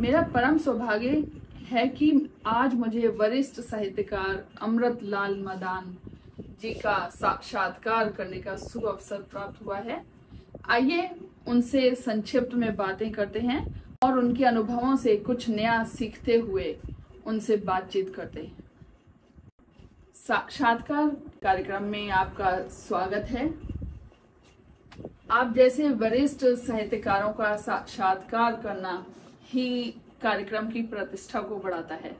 मेरा परम सौभाग्य है कि आज मुझे वरिष्ठ साहित्यकार अमृतलाल मदान जी का साक्षात्कार करने का शुभ अवसर प्राप्त हुआ है। आइए उनसे संक्षिप्त में बातें करते हैं और उनके अनुभवों से कुछ नया सीखते हुए उनसे बातचीत करते हैं। साक्षात्कार कार्यक्रम में आपका स्वागत है। आप जैसे वरिष्ठ साहित्यकारों का साक्षात्कार करना ही कार्यक्रम की प्रतिष्ठा को बढ़ाता है।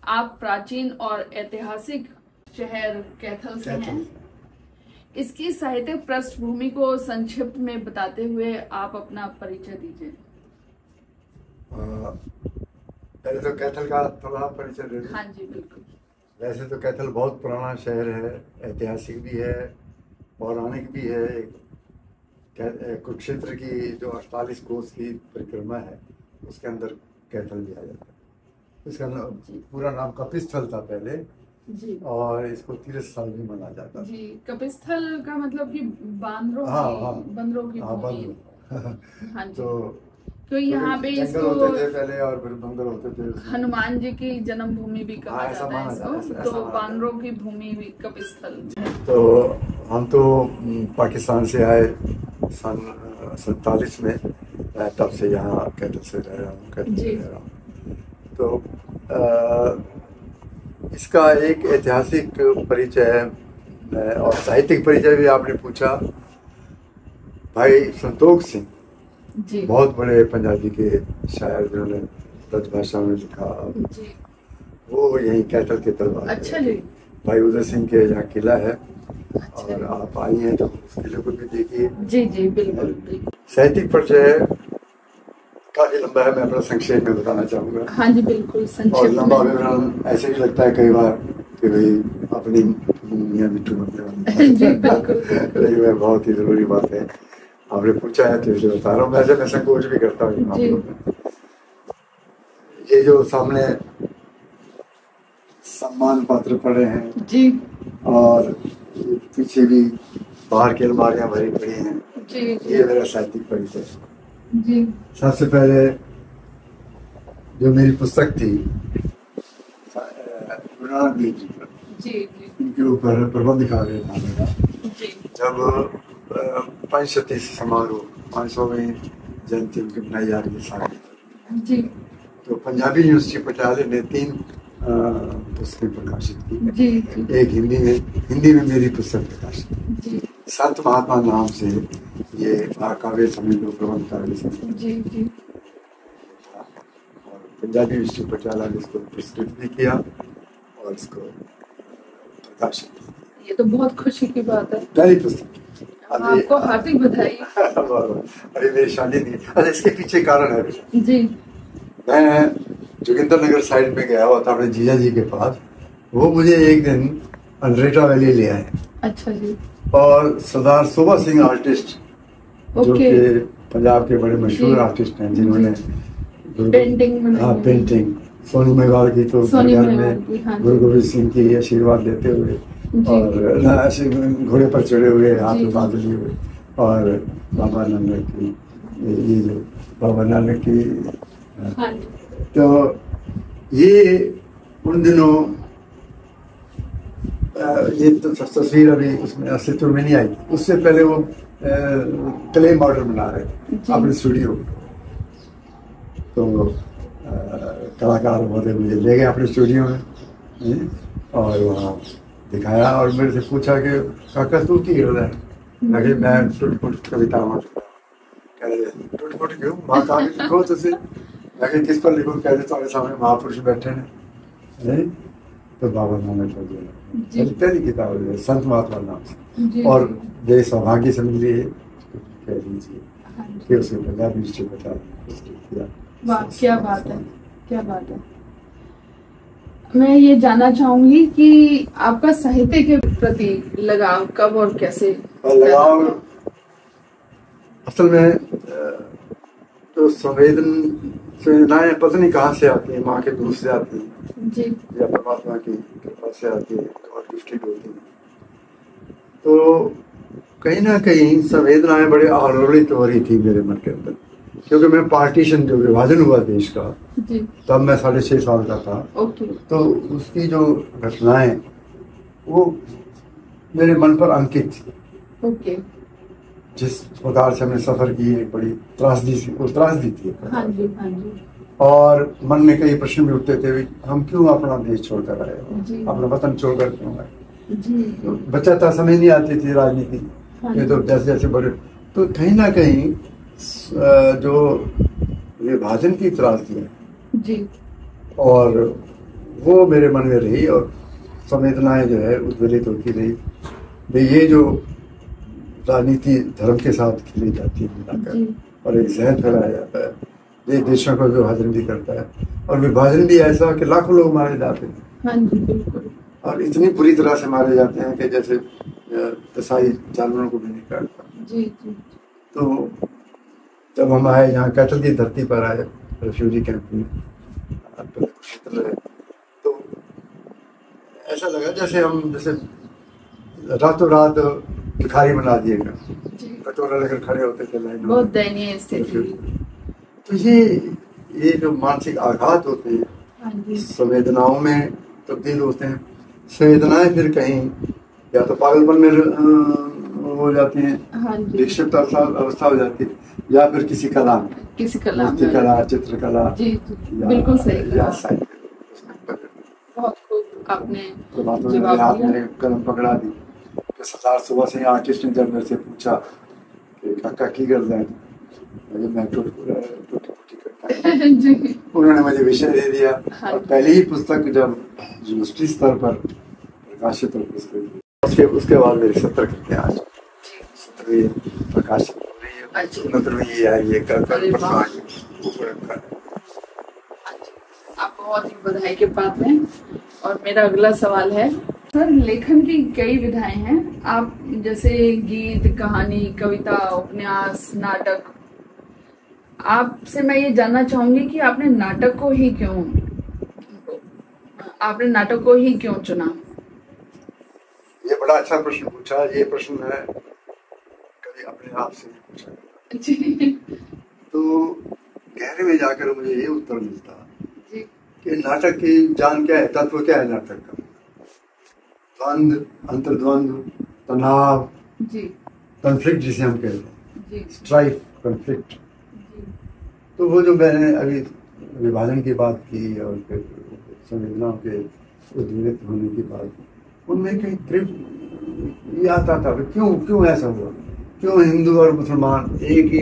आप प्राचीन और ऐतिहासिक शहर कैथल से हैं। इसकी साहित्यिक पृष्ठभूमि को संक्षिप्त में बताते हुए आप अपना परिचय दीजिए। पहले तो कैथल का थोड़ा परिचय दे दूं। हाँ जी बिल्कुल। वैसे तो कैथल बहुत पुराना शहर है, ऐतिहासिक भी है, पौराणिक भी है। कुरुक्षेत्र की जो 48 कोस की परिक्रमा है उसके अंदर कैथल भी आ जाता है। इसका पूरा नाम कपिस्थल था पहले जी, और इसको तीर्थ स्थल भी माना जाता है। जी, कपिस्थल का मतलब कि बांदरों बंदरों की भूमि। हाँ जी, तो यहाँ पे इसको होते थे पहले और फिर बंदर होते थे। हनुमान जी की जन्मभूमि भी कहा जाता है इसको, तो बानरों की भूमि भी कपिस्थल। तो हम तो पाकिस्तान से आए सन 47 में, तब से यहाँ कैथल से रह रहा हूँ। तो इसका एक ऐतिहासिक परिचय है और साहित्यिक परिचय भी आपने पूछा। भाई संतोख सिंह बहुत बड़े पंजाबी के शायर जिन्होंने ब्रज भाषा में लिखा, वो यही कैथल के तलवार। अच्छा जी। भाई उदय सिंह के यहाँ किला है। अच्छा। और आप आई हैं तो उस किले को भी देखिए। जी जी बिल्कुल। साहित्यिक परिचय काफी लंबा है, मैं अपना संक्षेप में बताना चाहूंगा। हाँ जी बिल्कुल संक्षेप। और लंबा विवरण ऐसे ही लगता है कई बार कि भाई अपनी मियां मिट्टू जी बिल्कुल। लेकिन वह बहुत ही जरूरी बात है, आपने पूछा है तो इसे बता रहा हूँ। वैसे मैं संकोच भी करता हूँ। ये जो सामने सम्मान पत्र पड़े हैं जी, और पीछे भी बाहर की अलमारियां भरी पड़ी हैं जी, ये मेरा साहित्यिक परिचय जी। सबसे पहले जो मेरी पुस्तक थी जी, इनके ऊपर प्रबंध कार्य था मेरा। जब पंचशती समारोह 500वीं जयंती उनकी मनाई जा रही है साल, तो पंजाबी यूनिवर्सिटी पटियाले ने 3 पुस्तकें प्रकाशित की। एक हिंदी में मेरी पुस्तक प्रकाशित की, संत महात्मा नाम से। ये काव्य समझ लो, प्रबंध काव्य समझ लो। और पंजाबी यूनिवर्सिटी पटियाला ने इसको पुरस्कृत भी किया और इसको प्रकाशित किया। ये तो बहुत खुशी की बात है। पहली पुस्तक आपको हार्दिक बधाई। अरे मेरी शादी नहीं। अच्छा, इसके पीछे कारण है जी। मैं जोगिंदर नगर साइड में गया हुआ था अपने जीजा जी के पास। वो मुझे एक दिन अंड्रेटा वैली ले आए। अच्छा जी। और सरदार सोभा सिंह आर्टिस्ट, जो कि पंजाब के बड़े मशहूर आर्टिस्ट हैं, जिन्होंने पेंटिंग सोनी मेवाल की, तो घर में गुरु गोविंद सिंह की आशीर्वाद देते हुए और ऐसे घोड़े पर चढ़े हुए, हाथ में बांध लिए हुए, और बाबा नानक की, ये जो बाबा नानक की, तो ये उन दिनों ये तो तस्वीर अभी उसमें अस्तित्व में नहीं आई। उससे पहले वो क्ले मॉडल बना रहे थे अपने स्टूडियो। तो कलाकार महोदय मुझे ले गए अपने स्टूडियो में और वहाँ दिखाया और मेरे से पूछा कि काका तू की कर रहा है? मैं टूट फूट कविता कह रहे टूट फूट क्यों महाकाव्य लिखो तुझे। मैं किस पर लिखूं? कह रहे तुम्हारे सामने महापुरुष बैठे हैं। तो बाबा नानक पहली किताब है संत महात्मा नाम से, और ये सौभाग्य समझ लिए कह लीजिए कि उसके पंजाबी यूनिवर्सिटी बता। वाह, क्या बात है, क्या बात है। मैं ये जानना चाहूंगी कि आपका साहित्य के प्रति लगाव कब और कैसे? लगाव असल में तो संवेदनाएं पता नहीं कहाँ से आती है, माँ के दूध से आती है जी, या परमात्मा की कृपा से आती है और गिफ्टेड होती है। तो कहीं ना कहीं संवेदनाएं बड़े आलोड़ित हो रही थी मेरे मन के अंदर क्योंकि मैं पार्टीशन जो विभाजन हुआ देश का, जी, तब मैं 6.5 साल का था। ओके, तो उसकी जो घटनाएं वो मेरे मन पर अंकित थी। ओके, जिस प्रकार से हमने सफर की, एक बड़ी त्रासदी थी। हाँ जी, हाँ जी, और मन में कई प्रश्न भी उठते थे, हम क्यों अपना देश छोड़कर आए, जी, अपना वतन छोड़कर क्यों आए। जी, तो बच्चा था, समझ नहीं आती थी राजनीति। हाँ ये तो जैसे जैसे बड़े, तो कहीं ना कहीं जो विभाजन की त्रासदी है, जी, और वो मेरे मन में रही, और संवेदनाएं जो है उद्वेलित होती रही। भाई ये जो राजनीति धर्म के साथ खेली जाती है मिलाकर, और एक जहर फैलाया जाता है, ये देशों का विभाजन भी करता है, और विभाजन भी ऐसा कि लाखों लोग मारे जाते हैं। हाँ जी, बिल्कुल, और इतनी बुरी तरह से मारे जाते हैं कि जैसे कसाई जानवरों को भी नहीं काटता। जी, जी, तो जब हम आए यहाँ कैथल की धरती पर आए, रेफ्यूजी कैंप में क्षेत्र है, तो ऐसा लगा जैसे हम रातों रात भिखारी बना दिए गए, कटोरा लेकर खड़े होते थे लाइन में। बहुत दयनीय स्थिति। तो ये जो मानसिक आघात होते हैं, हाँ जी, संवेदनाओं में तब्दील होते हैं। संवेदनाएं फिर कहीं या तो पागलपन में हो जाती हैं, हाँ जी, विक्षिप्त अवस्था हो जाती है, या फिर किसी कला में, मूर्ति कला, चित्रकला, जी, बिल्कुल सही या बहुत खूब आपने मेरे हाथ में कलम पकड़ा दी। सरदार सुबह से आर्टिस्ट ने जब मेरे से पूछा कि काका की कर रहे हैं, मैं टूटी करता है। उन्होंने मुझे विषय दे दिया। हाँ। और पहली ही पुस्तक जब यूनिवर्सिटी स्तर पर प्रकाशित हो, उसके बाद मेरी 70 कृतियां आज प्रकाशित हो रही है। 69वीं ये है, ये आप बहुत ही बधाई के पात्र हैं। और मेरा अगला सवाल है, सर, लेखन की कई विधाएं हैं। आप जैसे गीत, कहानी, कविता, उपन्यास, नाटक, आपसे मैं ये जानना चाहूंगी कि आपने नाटक को ही क्यों चुना? ये बड़ा अच्छा प्रश्न पूछा। ये प्रश्न है कभी अपने आप से नहीं पूछा जी। तो गहरे में जाकर मुझे ये उत्तर मिलता जी कि नाटक की जान क्या है, तत्व क्या है नाटक का? द्वंद्व, अंतर्द्वंद्व, तनाव, कॉन्फ्लिक्ट जिसे हम कहते हैं, स्ट्राइफ, कॉन्फ्लिक्ट। तो वो जो मैंने अभी विभाजन की बात की और फिर संवेदनाओं के उद्वेलित होने की बात, उनमें कहीं त्रिप ये आता था, क्यों ऐसा हुआ, क्यों हिंदू और मुसलमान एक ही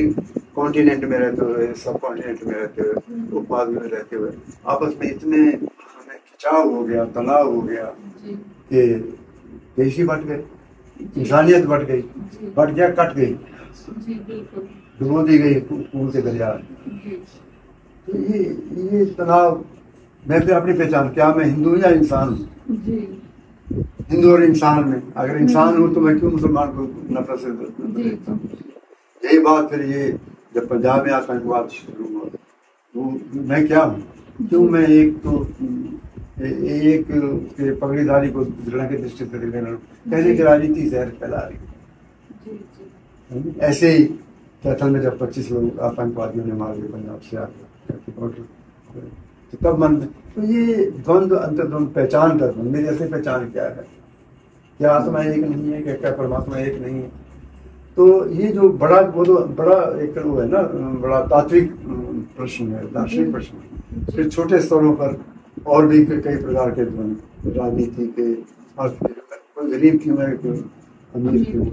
कॉन्टिनेंट में रहते हुए, सब कॉन्टिनेंट में रहते हुए, उपमहाद्वीप में रहते हुए आपस में इतने खिंचाव हो गया, तनाव हो गया कि देश ही बट गए, इंसानियत बट गई, बट गया, कट गई, डुबो दी गई पूल के दरिया। तो ये तनाव, मैं फिर अपनी पहचान, क्या मैं हिंदू या इंसान हूँ? हिंदू और इंसान में अगर इंसान हूँ तो मैं क्यों मुसलमान को नफरत से? यही बात फिर ये जब पंजाब में आतंकवाद शुरू हुआ, वो मैं क्या हूँ, क्यों मैं एक पगड़ीधारी को घृणा की दृष्टि से कहने की राजनीति जहर फैला रही। ऐसे ही कैथल में जब 25 लोग आतंकवादियों ने मार दिए पंजाब से आकर, तो तब मन, तो ये द्वंद्व, अंतर्द्वंद, पहचान का द्वंद्व, मेरी असली पहचान क्या है, क्या आत्मा एक नहीं है, क्या परमात्मा एक नहीं है? तो ये जो बड़ा एक वो है ना, बड़ा तात्विक प्रश्न है, दार्शनिक प्रश्न है। फिर छोटे स्तरों पर और भी कई प्रकार के द्वंद्व, राजनीति के, कोई गरीब क्यों है, कोई अमीर क्यों,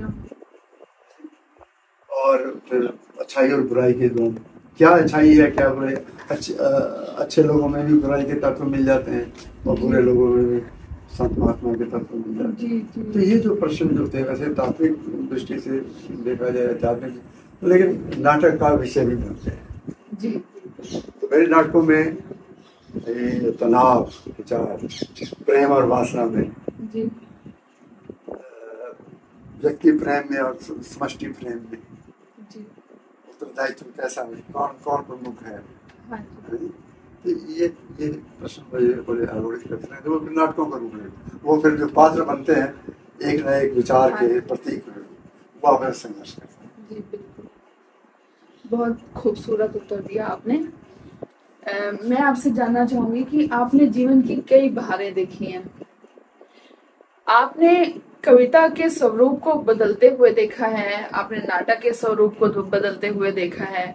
और फिर अच्छाई और बुराई के द्वंद्व, क्या अच्छाई है, क्या बुराई। अच्छे लोगों में भी बुराई के तत्व मिल जाते हैं और बुरे लोगों में भी संत महात्मा के तत्व मिल जाते हैं। तो ये जो प्रश्न जो थे, वैसे तात्विक दृष्टि से देखा जाए आध्यात्मिक, लेकिन नाटक का विषय भी बनते हैं। तो मेरे नाटकों में तनाव, विचार, प्रेम और वासना में, व्यक्ति प्रेम में और समष्टि प्रेम में उत्तरदायित्व कैसा है, कौन प्रमुख है, तो ये प्रश्न बड़े आलोड़ित करते हैं। तो वो फिर नाटकों का रूप है, वो फिर जो पात्र बनते हैं एक न एक विचार के प्रतीक, वो हमें संघर्ष करते हैं। बहुत खूबसूरत उत्तर दिया आपने। मैं आपसे जानना चाहूंगी कि आपने जीवन की कई बहारें देखी हैं, आपने कविता के स्वरूप को बदलते हुए देखा है, आपने नाटक के स्वरूप को बदलते हुए देखा है।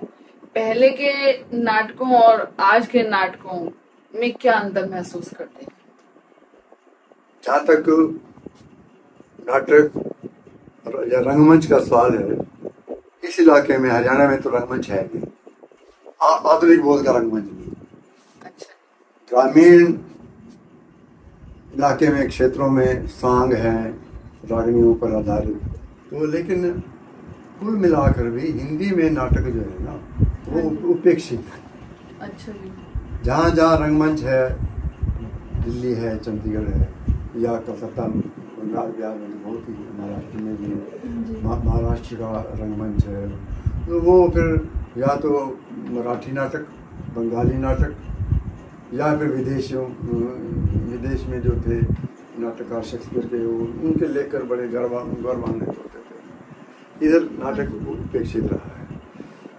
पहले के नाटकों और आज के नाटकों में क्या अंतर महसूस करते हैं? जहाँ तक नाटक या रंगमंच का सवाल है, इस इलाके में हरियाणा में तो रंगमंच है नहीं, आधुनिक बोध का रंगमंच नहीं। अच्छा। ग्रामीण इलाके में क्षेत्रों में सांग है, रागनियों पर आधारित, तो लेकिन कुल मिलाकर भी हिंदी में नाटक जो है ना वो उपेक्षित है। अच्छा जी। जहाँ जहाँ रंगमंच है, दिल्ली है, चंडीगढ़ है या कलकत्ता, बंगाल बिहार में बहुत ही, महाराष्ट्र में भी महाराष्ट्र का रंगमंच है, तो वो फिर या तो मराठी नाटक, बंगाली नाटक, या फिर विदेश में जो थे नाटककार शेक्सपियर के, उनके लेकर बड़े गौरवान्वित होते थे। इधर नाटक उपेक्षित रहा है।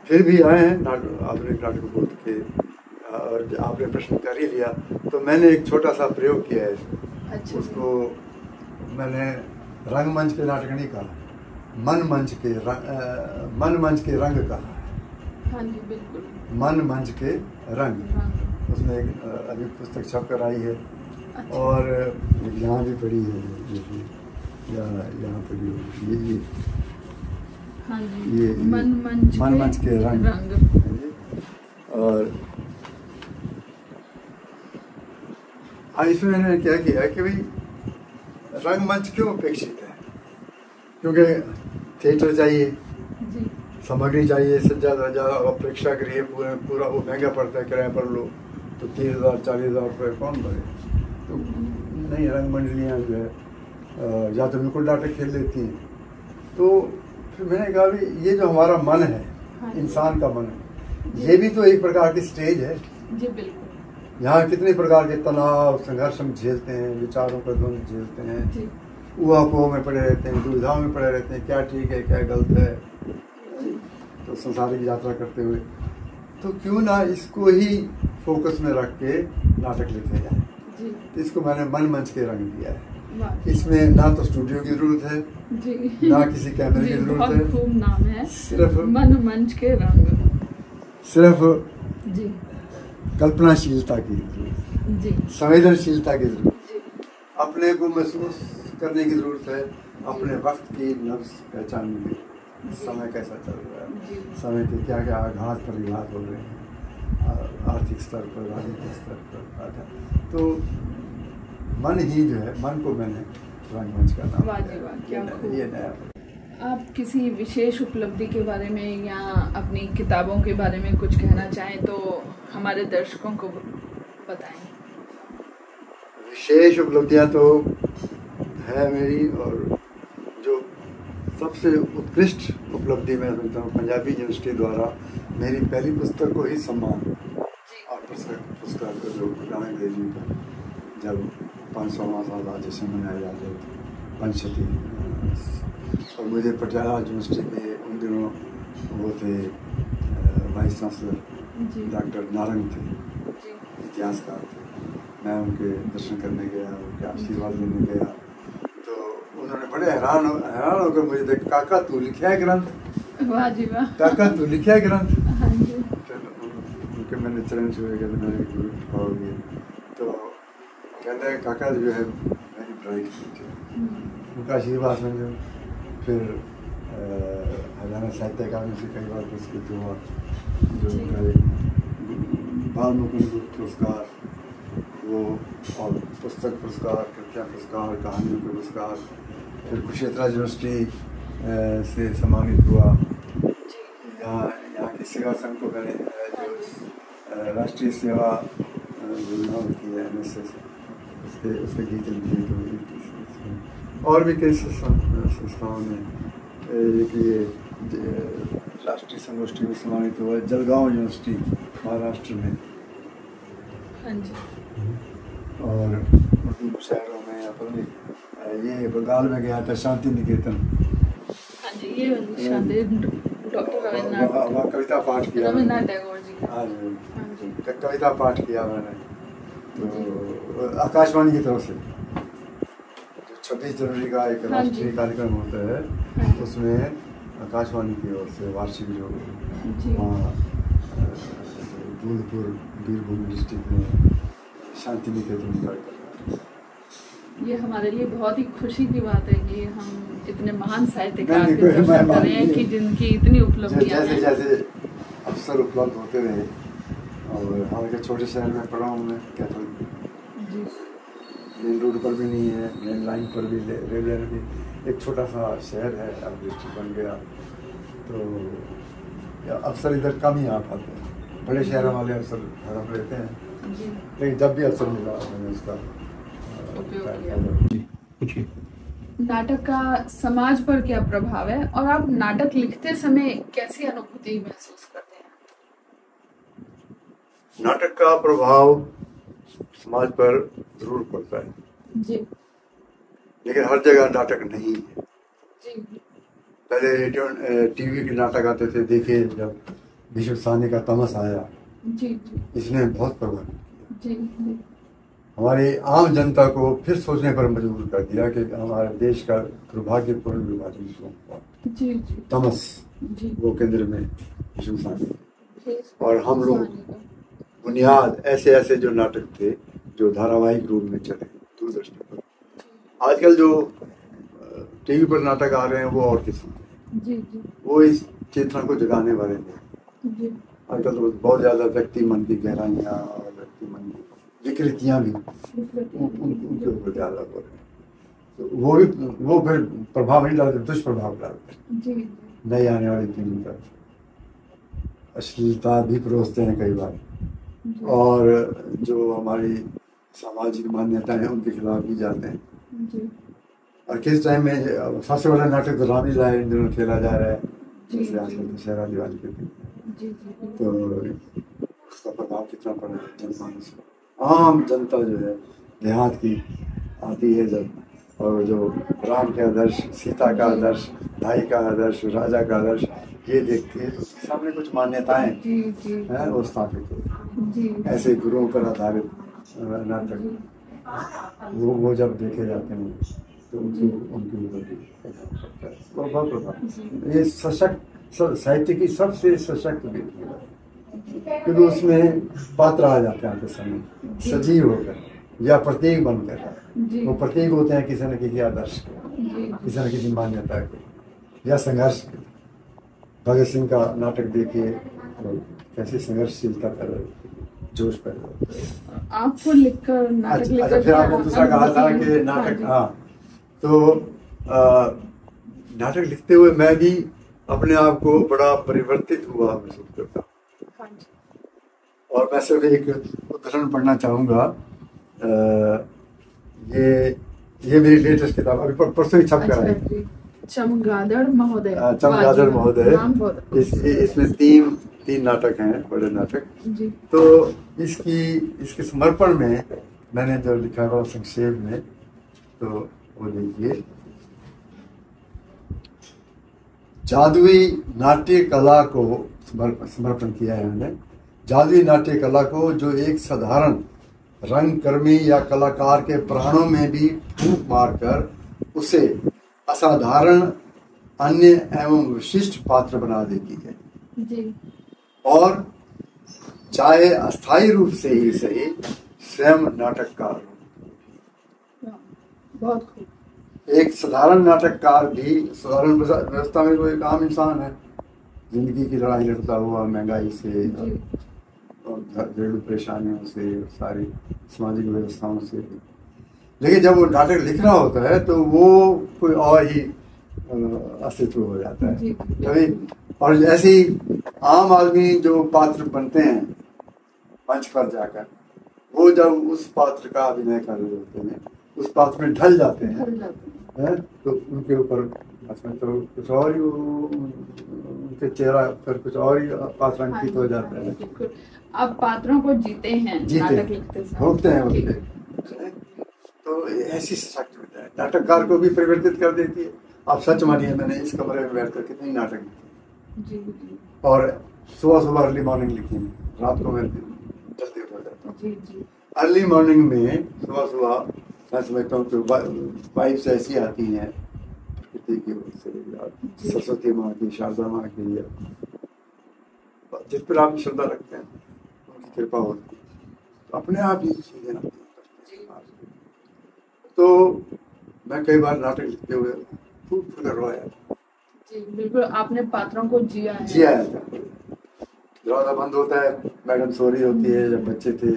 फिर भी आए हैं आधुनिक नाटक बोध के, और आपने प्रश्न कर ही लिया तो मैंने एक छोटा सा प्रयोग किया है। अच्छा। उसको मैंने रंगमंच के नाटक नहीं कहा, मन मंच के रंग कहा। हाँ जी, बिल्कुल। मन मंच के रंग, उसमें एक अभी पुस्तक छप कर आई है। अच्छा। और यहाँ भी पढ़ी है, यहाँ पढ़ी है ये हाँ जी, ये मन मंच के रंग। और इसमें मैंने क्या किया कि भाई रंगमंच क्यों अपेक्षित है, क्योंकि थिएटर चाहिए, सामग्री चाहिए, सज्जा धज्जा, प्रेक्षागृह पूरा वो महंगा पड़ता है, किराया पर लो तो 30,000 40,000 रुपये कौन भरे। तो नहीं, रंग मंडलियाँ जो है या तो बिल्कुल नाटक खेल लेती हैं। तो फिर मैंने कहा भी ये जो हमारा मन है, इंसान का मन है, ये भी तो एक प्रकार की स्टेज है जी। बिल्कुल। यहाँ कितने प्रकार के तनाव संघर्ष हम झेलते हैं, विचारों का द्वंद्व झेलते हैं, ऊहापोह में पड़े रहते हैं, दुविधाओं में पड़े रहते हैं, क्या ठीक है क्या गलत है, तो संसारिक यात्रा करते हुए। तो क्यों ना इसको ही फोकस में रख के नाटक लिखे जाए। तो इसको मैंने मन मंच के रंग दिया है। इसमें ना तो स्टूडियो की जरूरत है जी, ना किसी कैमरे की जरूरत है, खूब नाम है, सिर्फ मन मंच के रंग, सिर्फ जी कल्पनाशीलता की जी, संवेदनशीलता की जरूरत, अपने को महसूस करने की जरूरत है, अपने वक्त की नब्ज पहचानने की, समय कैसा चल रहा है, समय के क्या क्या आघात परिघात हो रहे हैं, आर्थिक स्तर पर, राजनीतिक स्तर पर। तो मन ही जो है, मन को मैंने रंगमंच का नाम दिया। ये नया। आप किसी विशेष उपलब्धि के बारे में या अपनी किताबों के बारे में कुछ कहना चाहें तो हमारे दर्शकों को बताएं। विशेष उपलब्धियां तो है मेरी, और जो सबसे उत्कृष्ट उपलब्धि मैं समझता हूँ, पंजाबी यूनिवर्सिटी द्वारा मेरी पहली पुस्तक को ही सम्मान, और पुस्तक जो नानक देव जी का जब 500वां साल आज जैसे मनाया जाता है पंचशती, और मुझे पटियाला यूनिवर्सिटी के उन दिनों वो थे वाइस चांसलर डॉक्टर नारंग थे, इतिहासकार थे। मैं उनके दर्शन करने गया, उनके आशीर्वाद लेने गया, तो उन्होंने बड़े हैरान होकर मुझे देखा, काका तू लिखा है ग्रंथ, वाह जी वाह, काका तू लिखा है ग्रंथ। हाँ उनके मैंने चरण छुए, कहते मैंने पाओगे, तो कहते हैं काका जो है वेरी ब्राइट फ्यूचर, उनका आशीर्वाद समझो। फिर हरियाणा साहित्य अकादमी से कई बार पुरस्कृत हुआ, जो उनका बाल मुकुंद पुरस्कार, वो और पुस्तक पुरस्कार, कृतियाँ पुरस्कार, कहानियों के पुरस्कार। फिर कुरुक्षेत्र यूनिवर्सिटी से सम्मानित हुआ। यहाँ की सेवा संघ को मैंने जो राष्ट्रीय सेवा योजनाओं की है NSS, उसके गीत लिखे, तो और भी कई संस्थाओं ने, एक ये राष्ट्रीय संगोष्ठी में सम्मानित हुआ जलगांव यूनिवर्सिटी महाराष्ट्र में, हाँ जी, और शहरों में, या ये बंगाल में गया था शांति निकेतन, हाँ जी, ये शांति डॉक्टर रविन्द्रनाथ वहाँ कविता पाठ किया रविन्द्रनाथ टैगोर जी का। हाँ जी, हाँ जी कविता पाठ किया मैंने तो आकाशवाणी की तरफ से। जो 26 जनवरी का एक हाँ जी। राष्ट्रीय कार्यक्रम होता है हाँ जी। उसमें आकाशवाणी की ओर से वार्षिक जो जी वहाँ जोधपुर बीरभूम डिस्ट्रिक्ट में शांति निकेतन का ये हमारे लिए बहुत ही खुशी की बात है कि हम इतने महान साहित्यकार नहीं, के कोई दर्शन मेहमान कर रहे हैं नहीं कि है। जिनकी इतनी उपलब्धियां जैसे हैं। जैसे अवसर उपलब्ध होते रहे और हमारे छोटे शहर में पढ़ा हूँ मैं कैथोलिक जी मेन रोड पर भी नहीं है, मेन लाइन पर भी रेल लाइन भी एक छोटा सा शहर है, अब डिस्ट्रिक्ट बन गया तो अवसर इधर कम ही आ पाते हैं। बड़े शहरों वाले अवसर हड़प लेते हैं, जी लेकिन जब भी अवसर मिला मैंने उसका उपयोग किया। पूछिए। नाटक का समाज पर क्या प्रभाव है और आप नाटक लिखते समय कैसी अनुभूति महसूस करते हैं? नाटक का प्रभाव समाज पर जरूर पड़ता है, जी लेकिन हर जगह नाटक नहीं है। जी पहले रेडियो टीवी के नाटक आते थे, देखे जब विश्व साहनी का तमस आया, जी जी इसने बहुत प्रभावित किया। जी जी हमारी आम जनता को फिर सोचने पर मजबूर कर दिया कि हमारे देश का दुर्भाग्यपूर्ण विभाजन क्यों हुआ। जी जी तमस जी वो केंद्र में विश्व साहनी जी। और हम लोग बुनियाद ऐसे ऐसे जो नाटक थे जो धारावाहिक रूप में चले दूरदर्शन पर। आजकल जो टीवी पर नाटक आ रहे हैं वो और किस्म के, जी जी वो इस चेतना को जगाने वाले नहीं। जी आजकल तो बहुत ज्यादा व्यक्ति मन की गहराइयाँ और व्यक्ति मन की विकृतियाँ भी उनके ऊपर ज्यादा हो रहे हैं, तो वो फिर प्रभाव नहीं डालते, दुष्प्रभाव डालते हैं। जी नई आने वाली पीढ़ी पर अश्लीलता भी परोसते हैं कई बार, और जो हमारी सामाजिक मान्यताएं हैं उनके खिलाफ भी जाते हैं। जी और किस टाइम में सबसे बड़ा नाटक तो रामलीला इन दिनों खेला जा रहा है, जी, जैसे आजकल जी। दशहरा दिवाली के दिन, जी जी तो उसका प्रभाव कितना पड़ा है जनमानस पर। आम जनता जो है देहात की आती है जब, और जो राम के आदर्श, सीता का आदर्श, भाई का आदर्श, राजा का आदर्श ये देखती है तो उसके सामने कुछ मान्यताएं जी जी हैं वो स्थापित होती जी हैं। ऐसे गुरुओं पर आधारित नाटक वो जब देखे जाते हैं तो उनकी ऊपर भी प्रभाव पड़ता है। ये सशक्त साहित्य की सबसे सशक्त विधि है, क्योंकि उसमें पात्र आ जाते हैं आपके सामने सजीव होकर या प्रतीक बनकर। वो प्रतीक होते हैं किसी न किसी आदर्श के, किसी न किसी मान्यता के या संघर्ष के। भगत सिंह का नाटक देखिए तो कैसी संघर्षशीलता पैदा जोश पैदा होता है। आपको लिखकर नाटक लिखकर फिर आपने दूसरा कहा था कि नाटक, हाँ तो नाटक लिखते हुए मैं भी अपने आप को बड़ा परिवर्तित हुआ महसूस करता हूँ। और मैं सिर्फ एक उदाहरण पढ़ना चाहूँगा। ये मेरी लेटेस्ट किताब अभी परसों ही छप कर आई, चमगादड़ महोदय। चमगादड़ महोदय। इसमें तीन नाटक हैं, बड़े नाटक जी। तो इसके समर्पण में मैंने जो लिखा हुआ संक्षेप में, तो वो देखिए। जादुई नाट्य कला को समर्पण किया है मैंने। जादुई नाट्य कला को जो एक साधारण रंगकर्मी या कलाकार के प्राणों में भी फूंक मारकर उसे असाधारण, अन्य एवं विशिष्ट पात्र बना देती है जी। और चाहे अस्थायी रूप से ही सही स्वयं नाटककार। बहुत खूब। एक साधारण नाटककार भी साधारण व्यवस्था में कोई एक आम इंसान है, जिंदगी की लड़ाई लड़ता हुआ महंगाई से और घरेलू परेशानियों से, सारी सामाजिक व्यवस्थाओं से, लेकिन जब वो नाटक लिख रहा होता है तो वो कोई और ही अस्तित्व हो जाता है कभी। और ऐसे ही आम आदमी जो पात्र बनते हैं मंच पर जाकर, वो जब उस पात्र का अभिनय कर रहे होते हैं, उस पात्र में ढल जाते हैं, तो उनके ऊपर तो कुछ और ही उनके चेहरा पर कुछ और ही पात्रांकित हो जाता है। आप पात्रों को जीते हैं, नाटक लिखते भोगते हैं उसके। तो ऐसी सशक्त नाटककार को भी परिवर्तित कर देती है। आप सच मानिए, मैंने इस कमरे में बैठकर कितनी नाटक लिखे, जी जी और सुबह सुबह अर्ली मॉर्निंग लिखी है, रात को मैं जल्दी उठ जाता हूँ। जी जी अर्ली मॉर्निंग में सुबह सुबह मैं समझता हूँ कि वाइब्स ऐसी आती हैं प्रकृति की ओर से, सरस्वती माँ की, शारदा माँ की, जिस पर आप श्रद्धा रखते हैं उनकी कृपा होती है, तो अपने आप ही चीजें आती हैं। तो मैं कई बार नाटक लिखते हुए फूट फूट कर रोया। जी बिल्कुल, आपने पात्रों को जिया है। जिया है। दरवाजा बंद होता है, मैडम सो रही होती है, जब बच्चे थे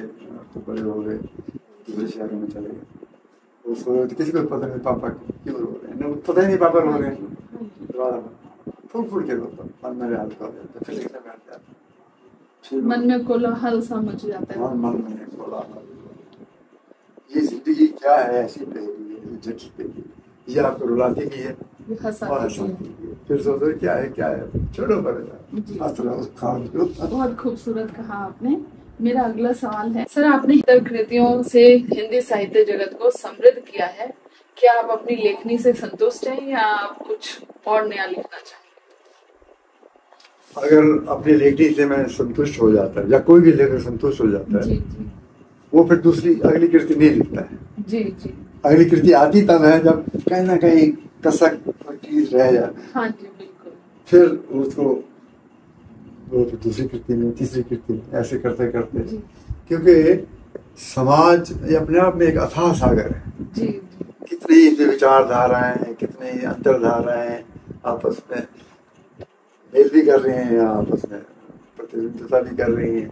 तो बड़े हो गए, दूसरे शहरों में चले गए, वो सो रहे थे, किसी को पता नहीं पापा क्यों रो रहे हैं, पता ही नहीं पापा रो रहे हैं। दरवाजा फूट फूट के रोता, मन मेरे हाल का हो जाता, फिर लिखने बैठ जाता, फिर मन में कोलाहल सा मच जाता है। मन में कोलाहल, ये जिंदगी क्या है, ऐसी पहेली है, जटिल पहेली, ये आपको रुलाती भी है और हंसाती भी है। फिर सोचो क्या है, छोड़ो पड़ेगा। बहुत खूबसूरत कहा आपने। मेरा अगला सवाल है, सर आपने कृतियों से हिंदी साहित्य जगत को समृद्ध किया है, क्या आप अपनी लेखनी से संतुष्ट हैं या आप कुछ और नया लिखना चाहेंगे? अगर अपनी लेखनी से मैं संतुष्ट हो जाता है या कोई भी लेखक संतुष्ट हो जाता है, जी जी वो फिर दूसरी अगली कृति नहीं लिखता है। जी जी अगली कृति आती तब है जब कहीं ना कहीं कसक चीज रह जाए। हाँ जी बिल्कुल। फिर उसको वो दूसरी कृति में, तीसरी कृति में, ऐसे करते करते, क्योंकि समाज ये अपने आप में एक अथाह सागर है। जी कितनी विचारधाराएं हैं, कितनी अंतरधाराएं आपस में मेल भी कर रहे हैं या आपस में प्रतिनिधित्व भी कर रही हैं,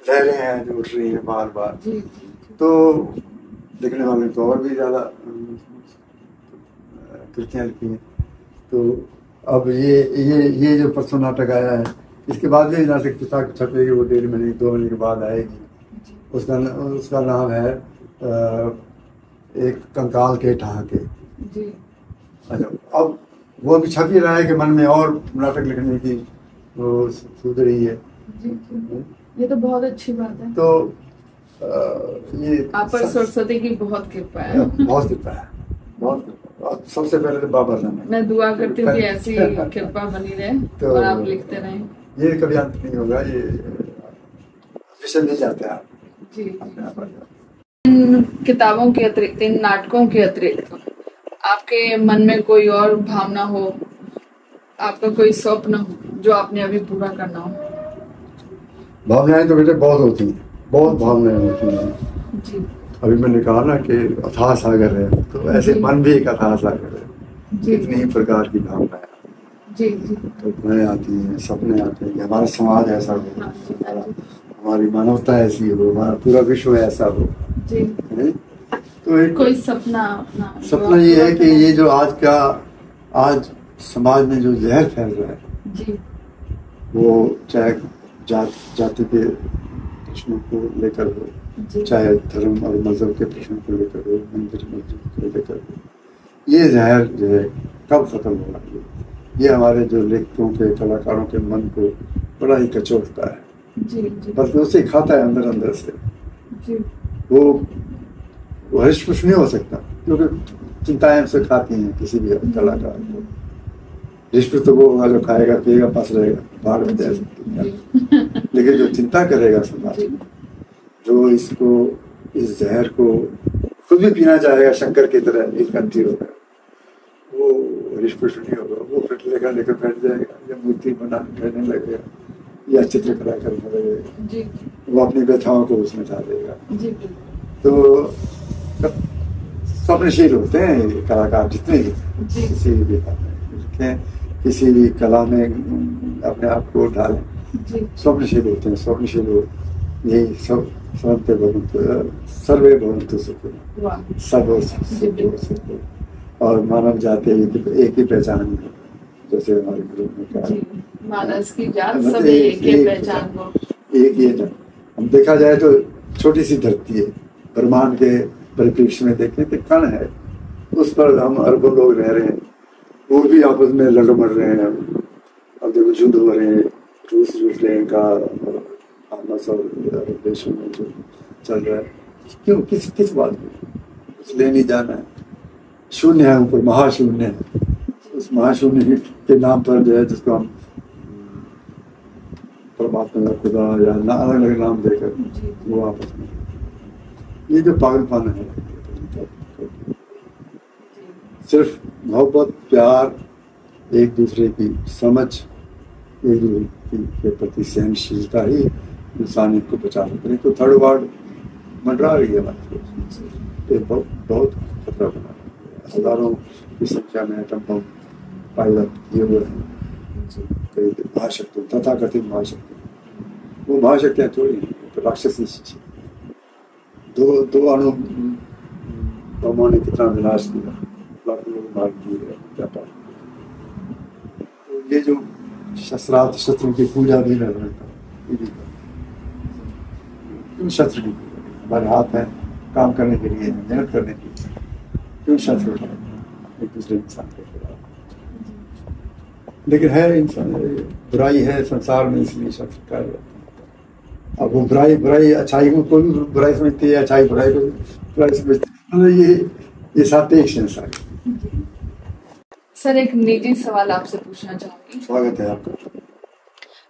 लहरें हैं जो उठ रही हैं बार बार। तो लिखने वाले तो और भी ज्यादा कृतियां लिखी हैं। तो अब ये जो परसों नाटक आया है, इसके बाद भी नाटक पुस्तक छपेगी, वो 1.5 महीने 2 महीने के बाद आएगी। उसका नाम है एक कंकाल के ठहाके। अच्छा, अब वो भी छप ही रहा है कि मन में और नाटक लिखने की वो सूझ रही है। ये तो बहुत अच्छी बात है। तो ये आप पर सरस्वती की बहुत कृपा है। बहुत कृपा है, बहुत कृपा। और सबसे पहले तो बाबा जान, मैं दुआ करती हूँ कि ऐसी कृपा बनी रहे तो और आप लिखते रहें। ये कभी अंत नहीं होगा, ये विषय नहीं जाता है जी। अपने इन किताबों के अतिरिक्त, इन नाटकों के अतिरिक्त आपके मन में कोई और भावना हो, आपका कोई स्वप्न हो जो आपने अभी पूरा करना हो? भावनाएं तो बेटे बहुत होती हैं, बहुत भावनाएं होती हैं जी। अभी मैंने कहा ना कि अथाह सागर है, तो ऐसे मन भी एक अथाह सागर है। कितनी ही प्रकार की भावनाएं जी कल्पनाएं आती हैं, सपने आते हैं कि हमारा समाज ऐसा हो, हमारी मानवता ऐसी हो, हमारा पूरा विश्व ऐसा हो जी। तो एक कोई सपना ये है कि ये जो आज समाज में जो जहर फैल रहा है जी, वो चाहे जाति के प्रश्नों को लेकर हो, चाहे धर्म और मजहब के प्रश्नों को लेकर हो, मंदिर मस्जिद को लेकर हो, ये जहर जो है कब खत्म होगा? ये हमारे जो लेखकों के, कलाकारों के मन को बड़ा ही कचोटता है, बल्कि उसे खाता है अंदर अंदर से। वो हर्ष पुष्ट नहीं हो सकता, क्योंकि चिंताएं उसे खाती हैं किसी भी कलाकार को। रिश्वत तो वो होगा जो खाएगा पिएगा पास रहेगा, भाग में जा सकती है, लेकिन जो चिंता करेगा समाज, जो इस जहर को खुद भी पीना चाहेगा शंकर की तरह एक कंठी होगा, वो रिश्वत नहीं होगा। वो फिर लेकर बैठ जाएगा, या मूर्ति बना करने लगेगा, या चित्रकला करने लगेगा, वो अपनी व्यथाओं को उसमें डालेगा। तो स्वप्नशील होते हैं कलाकार जितने भी, किसी भी किसी भी कला में अपने आप को डालें, स्वप्नशील होते हैं। स्वप्नशील हो, यही सब सर्वे भवन्तु सुखिनः, सब और मानव जाति एक ही पहचान है, जैसे हमारे गुरु ने कहा, मानस की जात सब एक ही पहचान हो। एक ही है। हम देखा जाए तो छोटी सी धरती है, ब्रह्मांड के परिप्रेक्ष्य में देखें तो कण है, उस पर हम अरबों लोग रह रहे हैं, वो भी आपस में लड़ मर रहे हैं। अब देखो युद्ध हो रहे हैं, रूस यूक्रेन का, और देशों में जो चल रहा है, क्यों, किस बात में? इसलिए नहीं जाना है, शून्य है ऊपर, महाशून्य है। उस महाशून्य के नाम पर जो है, जिसको हम बातंगा खुदा या अलग अलग नाम देकर वो आपस में, ये जो पागलपन है, सिर्फ मोहब्बत, प्यार, एक दूसरे की समझ, एक दूसरे के प्रति सहनशीलता ही इंसानियत को बचा सकते हैं। तो थर्ड वर्ल्ड मंडरा रही है हमारे, ये बहुत खतरा बना है। हजारों की संख्या में एटम बम पायलट किए हुए हैं, कई महाशक्ति, तथाकथित महाशक्ति। वो महाशक्तियाँ थोड़ी तो राक्षसी दो अणु बमों ने कितना विनाश किया, लाखों लोग मार दिए। ये जो शस्त्रार्थ, शत्रु की पूजा भी कर रहे थे, शत्रु की हमारे हाथ है काम करने के लिए, मेहनत करने के लिए, क्यों शत्रु एक दूसरे इंसान के खिलाफ। लेकिन है इंसान, बुराई है संसार में, इसलिए शत्रु कर जाते हैं। अब वो बुराई अच्छाई को कोई भी बुराई समझती है, अच्छाई बुराई को बुराई समझती है। मतलब ये सापेक्ष संसार। सर, एक निजी सवाल आपसे पूछना चाहूंगी। स्वागत है आपका।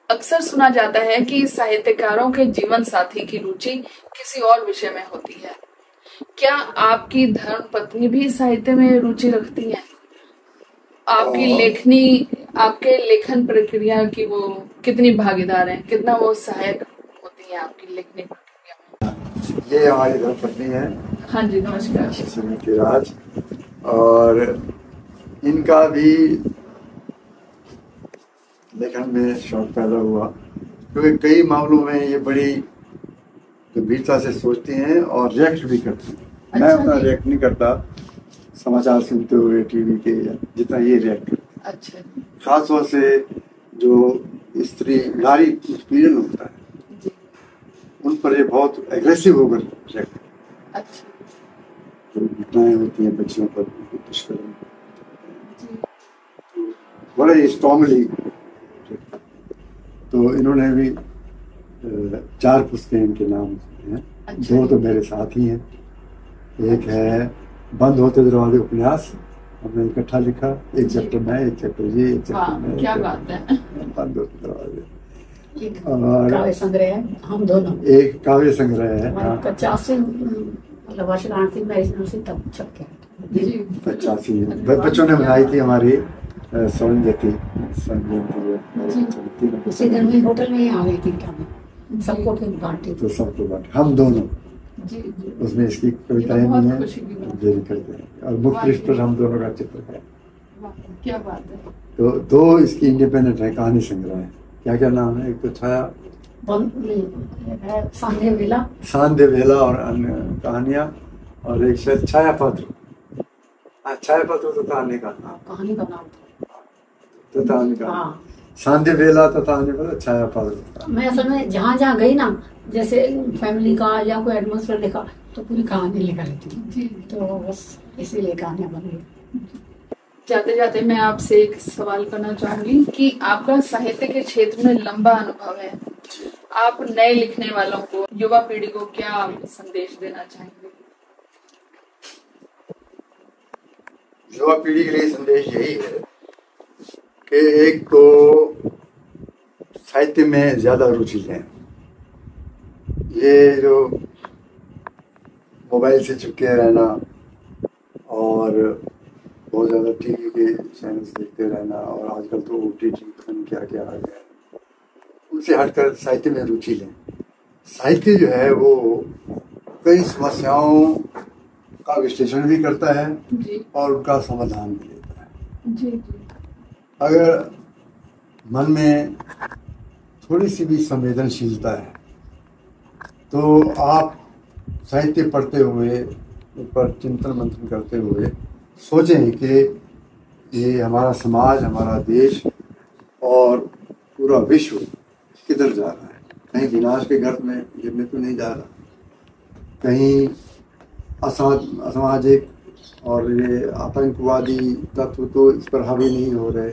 अक्सर सुना जाता है कि साहित्यकारों के जीवन साथी की रुचि किसी और विषय में होती है। क्या आपकी धर्म पत्नी भी साहित्य में रुचि रखती हैं? आपकी लेखनी, आपके लेखन प्रक्रिया की वो कितनी भागीदार हैं? कितना वो सहायक होती हैं आपकी लेखनी प्रक्रिया में? ये हमारी धर्म पत्नी है। हाँ जी, नमस्कार। श्रीमती राज। और इनका भी लेखन में शौक पैदा हुआ, क्योंकि कई मामलों में ये बड़ी गंभीरता से सोचती हैं और रिएक्ट भी करती हैं। अच्छा, मैं उतना रिएक्ट नहीं करता समाचार सुनते हुए टीवी के, जितना ये रिएक्ट करती। अच्छा। खासतौर से जो स्त्री नारी उत्पीड़न होता है, उन पर ये बहुत एग्रेसिव होकर रिएक्ट। अच्छा। जो घटनाएं होती हैं बच्चियों पर, दुष्कर्म, बड़े स्ट्रांगली। तो इन्होंने भी 4 पुस्तकें इनके नाम हैं। अच्छा। 2 तो मेरे साथ ही हैं। एक है बंद होते दरवाजे उपन्यास, हमने इकट्ठा लिखा। एक चैप्टर में, एक चैप्टर ये, एक चैप्टर में। क्या बात है। बंद होते दरवाजे। और काव्य संग्रह है, हम दोनों। एक काव्य संग्रह है। 85 मतलब वर्षगांठ थी मेरी, से तब छप गया। 85 बच्चों ने बनाई थी हमारी स्वर्ण जयंती। उसी दिन में होटल में ही आ गई थी, सबको बांटी। तो सबको बांटे, हम दोनों। जी। उसमें इसकी कविताएं भी हैं, जारी करते हैं। और मुख्य पृष्ठ पर हम दोनों का चित्र है। क्या बात है। तो 2 इसकी इंडिपेंडेंट है, कहानी संग्रह है। क्या नाम है? एक तो छाया, सांध्य वेला और अन्य कहानियां, और एक शायद छाया पत्र। छाया पत्र तो कहानी का नाम, सांध्य वेला तथा छाया पत्र। मैं असल में जहाँ गई ना, जैसे फैमिली का या कोई एटमॉस्फेयर देखा तो पूरी कहानी लिखा लेती थी। तो बस इसीलिए कहानियां बन गई। जाते जाते मैं आपसे एक सवाल करना चाहूंगी कि आपका साहित्य के क्षेत्र में लंबा अनुभव है, आप नए लिखने वालों को, युवा पीढ़ी को क्या संदेश देना चाहेंगे? युवा पीढ़ी के लिए संदेश यही है कि एक तो साहित्य में ज्यादा रुचि लें। ये जो मोबाइल से चिपके रहना और बहुत ज़्यादा टीवी के चैनल्स देखते रहना, और आजकल तो OTT क्या क्या आ गया, उनसे हटकर साहित्य में रुचि लें। साहित्य जो है वो कई समस्याओं का विश्लेषण भी करता है और उनका समाधान भी देता है। जी। अगर मन में थोड़ी सी भी संवेदनशीलता है तो आप साहित्य पढ़ते हुए, उस पर चिंतन मंथन करते हुए सोचें कि ये हमारा समाज, हमारा देश और पूरा विश्व किधर जा रहा है। कहीं विनाश के गर्त में गिरने तो नहीं जा रहा, कहीं असामाजिक और ये आतंकवादी तत्व तो इस पर हावी नहीं हो रहे।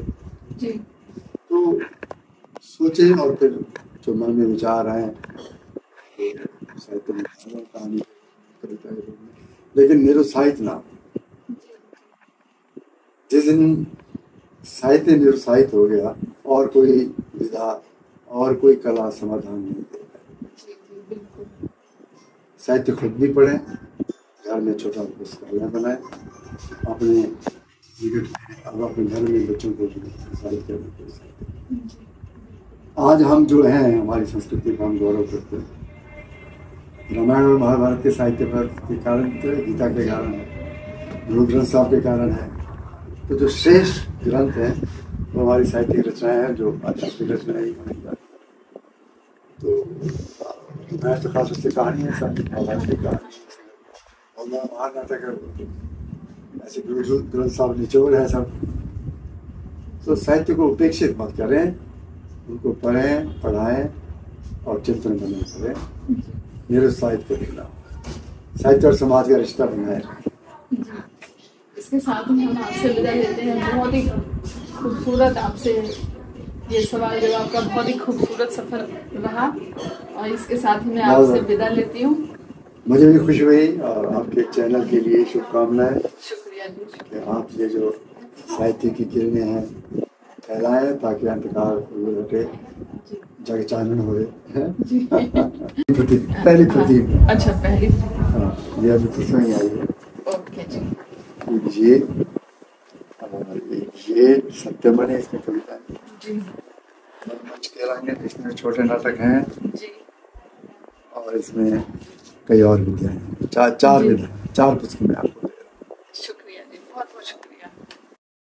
जी। तो सोचें और फिर जो मन में विचार आए साहित्य में, कहानी, कविता, लेकिन निरुत्साहित ना। जिस दिन साहित्य निरुत्साहित हो गया और कोई विधा और कोई कला समाधान नहीं देगा। साहित्य खुद भी पढ़ें, घर में छोटा पुस्तकालय बनाए, अपने अब अपने घर में बच्चों को साहित्य। आज हम जो हैं, हमारी संस्कृति का हम गौरव करते हैं। रामायण और महाभारत के साहित्य पर के कारण, गीता के कारण है, गुरु ग्रंथ साहब के कारण है। तो जो श्रेष्ठ ग्रंथ हैं वो हमारी साहित्यिक रचनाएं हैं, जो आध्यात्मिक रचनाएं मानी जाती हैं। तो मैं तो खास उससे कहानी है, महाभारत की कहानी और महान नाटक है, ऐसे गुरु ग्रंथ साहब निचोड़ है सब। तो साहित्य को उपेक्षित मत करें, उनको पढ़ें, पढ़ाएं और चिंतन बने करें। निरुत्साहित करेगा, साहित्य और समाज का रिश्ता बनाए। इसके साथ ही हम आपसे विदा लेते हैं। बहुत ही खूबसूरत आपसे ये सवाल जवाब का बहुत ही खूबसूरत सफर रहा और इसके साथ ही मैं आपसे विदा लेती हूँ। मुझे भी खुशी हुई और आपके चैनल के लिए शुभकामनाएं। शुक्रिया जी। कि आप ये जो साहित्य की किरणें हैं फैलाएं ताकि अंधकार हटे, जग चानन हो। पहली प्रदीप। अच्छा, पहली। हाँ, ये अभी कुछ नहीं आई है। ओके जी। ये सत्यमन है, इसमें कविता है जी। मच के रंग, इसमें छोटे नाटक हैं जी। और इसमें कई और विधाएं हैं। चार विधाएं, 4 पुस्तकें में आप